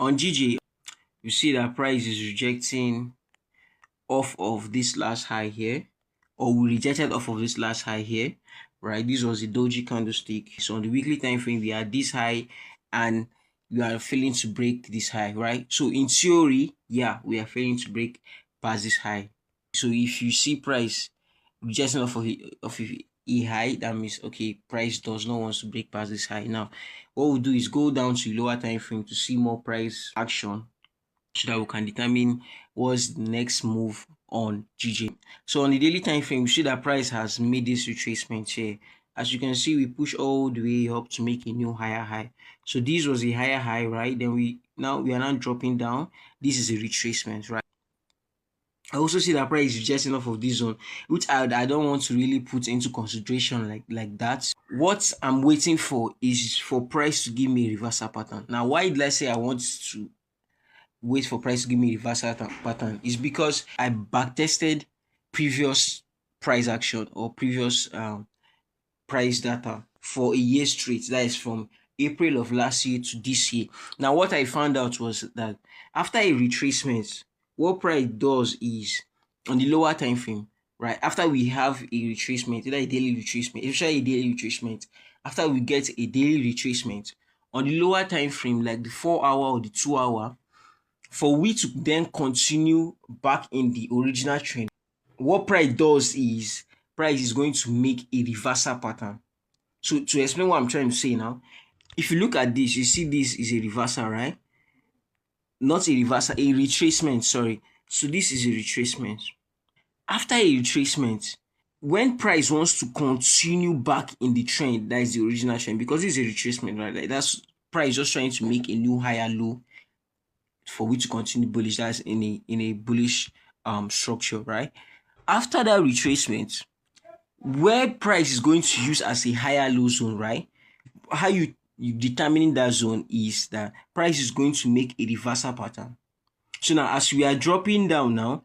On GJ, you see that price is rejecting off of this last high here, or we rejected off of this last high here, right? This was a doji candlestick. So on the weekly time frame, we are this high and we are failing to break this high, right? So in theory, yeah, we are failing to break past this high. So if you see price rejecting off of a high, that means okay, price does not want to break past this high. Now what we'll do is go down to lower time frame to see more price action, so that we can determine what's the next move on GJ. So on the daily time frame, we see that price has made this retracement here. As you can see, we push all the way up to make a new higher high. So this was a higher high, right? Then we are now dropping down. This is a retracement, right? I also see that price is rejecting off of this zone, which I don't want to really put into consideration like that. What I'm waiting for is for price to give me a reversal pattern. Now, why did I say I want to wait for price to give me a reversal pattern? Is because I backtested previous price action or previous price data for a year straight. That is from April of last year to this year. Now, what I found out was that after a retracement, what price does is on the lower time frame, right? After we have a retracement, either a daily retracement, especially a daily retracement, after we get a daily retracement on the lower time frame, like the 4-hour or the 2-hour, for we to then continue back in the original trend, what price does is price is going to make a reversal pattern. So to explain what I'm trying to say now, if you look at this, you see this is a reversal, right? Not a reversal, a retracement, sorry. So this is a retracement. After a retracement, when price wants to continue back in the trend, that is the original trend, because this is a retracement, right? Like that's price just trying to make a new higher low for we to continue bullish. That's in a bullish structure, right? After that retracement, where price is going to use as a higher low zone, right? How you determining that zone is that price is going to make a reversal pattern. So now as we are dropping down now,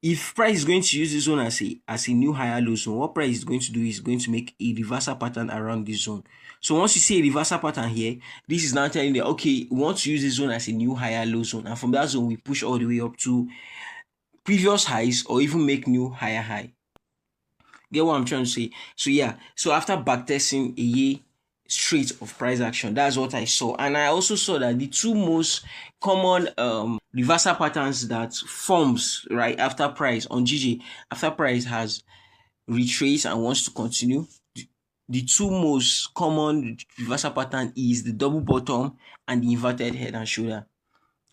if price is going to use this zone as a new higher low zone, what price is going to do is going to make a reversal pattern around this zone. So once you see a reversal pattern here, this is now telling you, okay, we want to use this zone as a new higher low zone, and from that zone we push all the way up to previous highs or even make new higher high. Get what I'm trying to say? So yeah, so after backtesting a year straight of price action, that's what I saw. And I also saw that the two most common reversal patterns that forms right after price on GJ, after price has retraced and wants to continue, the two most common reversal pattern is the double bottom and the inverted head and shoulder.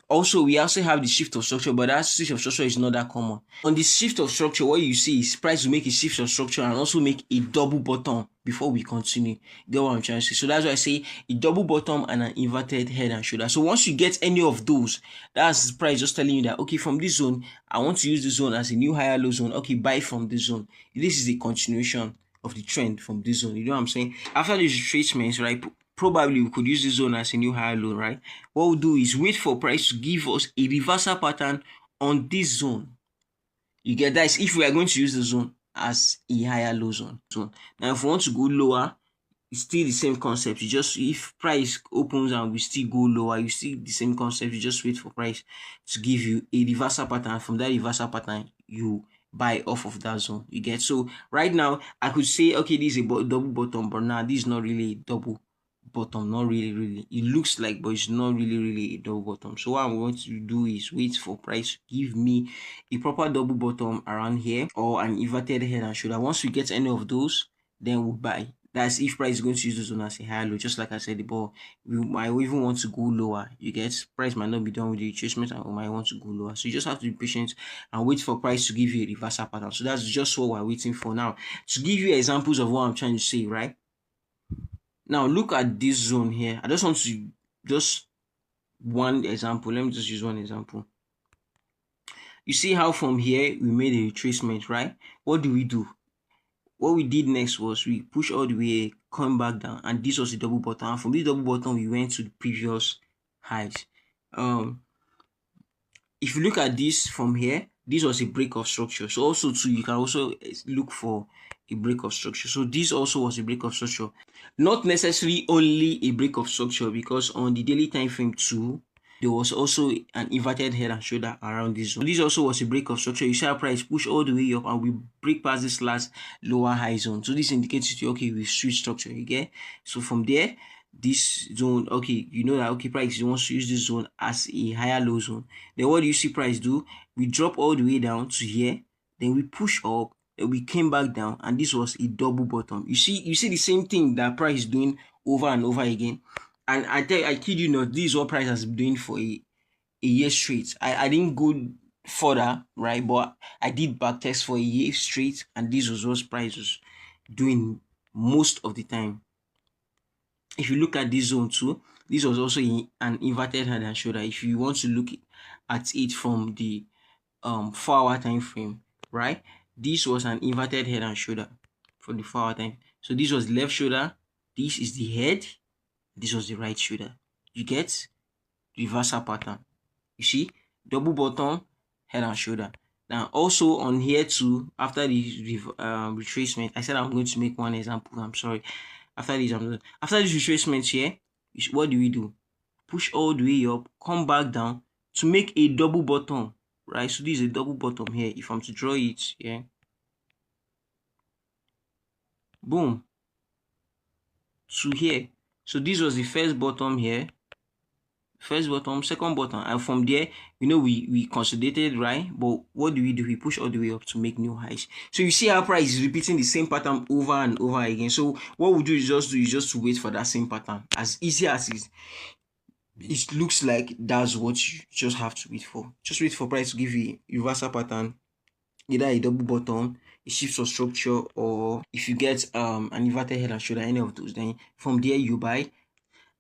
Also, we also have the shift of structure, but that shift of structure is not that common. On the shift of structure, what you see is price will make a shift of structure and also make a double bottom before we continue. Get what I'm trying to say? So that's why I say a double bottom and an inverted head and shoulder. So once you get any of those, that's the price just telling you that, okay, from this zone, I want to use this zone as a new higher low zone. Okay, buy from this zone. This is a continuation of the trend from this zone. You know what I'm saying? After these retracements, right, probably we could use this zone as a new higher low, right? What we'll do is wait for price to give us a reversal pattern on this zone. You get that? If we are going to use the zone as a higher low zone. Now if we want to go lower, it's still the same concept. You just, if price opens and we still go lower, you still the same concept. You just wait for price to give you a reversal pattern. From that reversal pattern, you buy off of that zone. You get? So right now I could say, okay, this is a double bottom, but now this is not really a double bottom. Not really. It looks like, but it's not really a double bottom. So what I'm going to do is wait for price to give me a proper double bottom around here or an inverted head and shoulder. Once we get any of those, then we'll buy. That's if price is going to use the zone as a higher low. Just like I said, but we might even want to go lower. You get? Price might not be done with the retracement and we might want to go lower. So you just have to be patient and wait for price to give you a reversal pattern. So that's just what we're waiting for now. To give you examples of what I'm trying to say, right? Now look at this zone here. I just want to just one example. Let me just use one example. You see how from here we made a retracement, right? What do? What we did next was we push all the way, come back down, and this was the double bottom. And from this double bottom, we went to the previous highs. If you look at this from here, this was a break of structure. So also too, you can also look for a break of structure. So this also was a break of structure. Not necessarily only a break of structure, because on the daily time frame too, there was also an inverted head and shoulder around this zone. This also was a break of structure. You see our price push all the way up and we break past this last lower high zone. So this indicates to you, okay, we switch structure, you get? So from there, this zone, okay, you know that, okay, price wants to use this zone as a higher low zone. Then what do you see price do? We drop all the way down to here, then we push up, then we came back down, and this was a double bottom. You see the same thing that price is doing over and over again. And I kid you not, this is what price has been doing for a year straight. I didn't go further, right? But I did back test for a year straight, and this was what price was doing most of the time. If you look at this zone too, this was also an inverted head and shoulder. If you want to look at it from the 4-hour time frame, right? This was an inverted head and shoulder for the 4-hour time. So this was the left shoulder, this is the head, this was the right shoulder. You get reversal pattern. You see, double bottom, head and shoulder. Now also on here too, after the retracement, I said I'm going to make one example. I'm sorry. After this retracement here, what do? Push all the way up, come back down to make a double bottom, right? So this is a double bottom here. If I'm to draw it, yeah, boom, to here. So this was the first bottom here, first bottom, second bottom, and from there, you know, we consolidated, right? But what do? We push all the way up to make new highs. So you see how price is repeating the same pattern over and over again. So what we do is just to wait for that same pattern. As easy as it looks like, that's what you just have to wait for. Just wait for price to give you a reversal pattern, either a double bottom, a shift of structure, or if you get an inverted head and shoulder, any of those, then from there you buy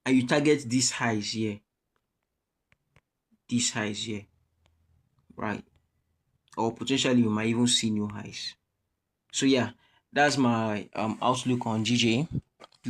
and you target these highs here, these highs here, right? Or potentially you might even see new highs. So yeah, that's my outlook on GJ.